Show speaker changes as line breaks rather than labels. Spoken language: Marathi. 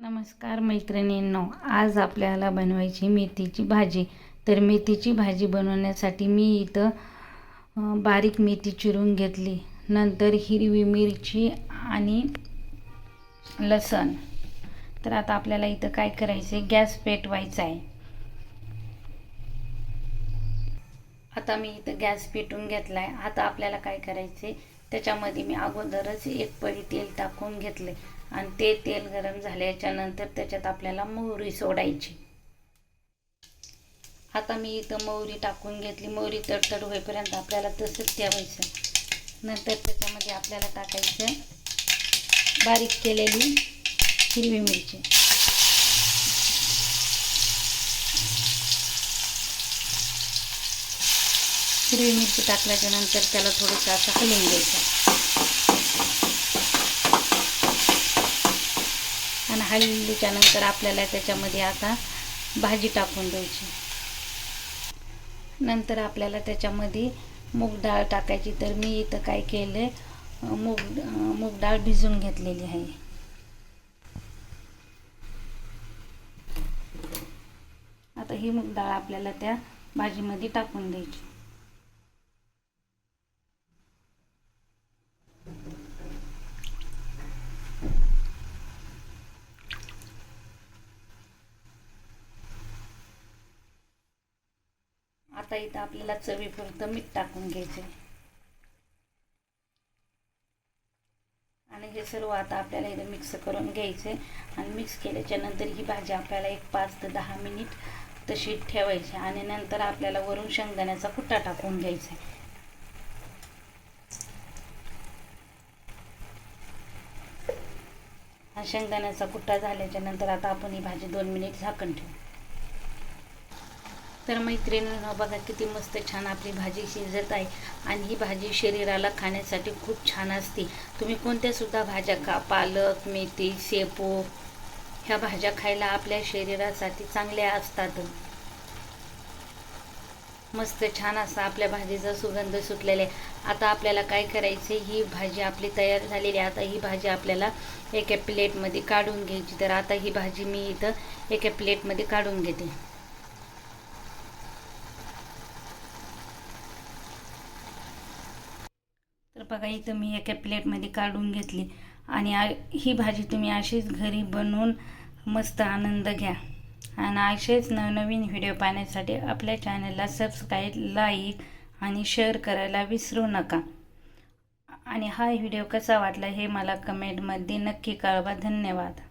नमस्कार मैत्रिणींनो, आज आपल्याला बनवायची मेथीची भाजी. तर मेथीची भाजी बनवण्यासाठी मी इथं बारीक मेथी चिरून घेतली, नंतर हिरवी मिरची आणि लसण. तर आता आपल्याला इथं काय करायचं आहे, गॅस पेटवायचा आहे. आता मी इथं गॅस पेटवून घेतला आहे. आता आपल्याला काय करायचं आहे, त्याच्यामध्ये मी अगोदरच एक पळी तेल टाकून घेतले आणि ते तेल गरम झाल्याच्या नंतर त्याच्यात आपल्याला मोहरी सोडायची. आता मी इथं मोहरी टाकून घेतली. मोहरी तडतड होईपर्यंत आपल्याला तसंच ठेवायचं. नंतर त्याच्यामध्ये आपल्याला टाकायचं बारीक केलेली हिरवी मिरची. हिरवी मिरची टाकल्याच्या नंतर त्याला थोडंसं असं हलवून घ्यायचं आणि हलवल्याच्या नंतर आपल्याला त्याच्यामध्ये आता भाजी टाकून द्यायची. नंतर आपल्याला त्याच्यामध्ये मूग डाळ टाकायची. तर मी इथं काय केलं, मूग डाळ भिजवून घेतलेली आहे. आता ही मूग डाळ आपल्याला त्या भाजीमध्ये टाकून द्यायची. आता इथं आपल्याला चवीपुरतं मीठ टाकून घ्यायचं आणि हे सर्व आता आपल्याला इथं मिक्स करून घ्यायचे. आणि मिक्स केल्याच्या नंतर ही भाजी आपल्याला एक 5 ते 10 मिनिट तशी ठेवायची आणि नंतर आपल्याला वरून शेंगदाण्याचा कुट्टा टाकून घ्यायचा. हा शेंगदाण्याचा कुट्टा झाल्याच्या नंतर आता आपण ही भाजी 2 मिनिट झाकण ठेवू. तर मैत्रिणींनो, बघा किती मस्त छान आपली भाजी शिजत आहे. आणि ही भाजी शरीराला खाण्यासाठी खूप छान असते. तुम्ही कोणत्या सुद्धा भाज्या खा, पालक, मेथी, शेपू, ह्या भाज्या खायला आपल्या शरीरासाठी चांगल्या असतात. मस्त छान असा आपल्या भाजीचा सुगंध सुटलेला आहे. आता आपल्याला काय करायचे, ही भाजी आपली तयार झालेली आहे. आता ही भाजी आपल्याला एका प्लेटमध्ये काढून घ्यायची. तर आता ही भाजी मी इथं एका प्लेटमध्ये काढून घेते. तर बघा इथं मी एका प्लेटमध्ये काढून घेतली. आणि ही भाजी तुम्ही अशीच घरी बनवून मस्त आनंद घ्या. आणि असेच नवनवीन व्हिडिओ पाहण्यासाठी आपल्या चॅनलला सबस्क्राईब, लाईक आणि शेअर करायला विसरू नका. आणि हा व्हिडिओ कसा वाटला हे मला कमेंटमध्ये नक्की कळवा. धन्यवाद.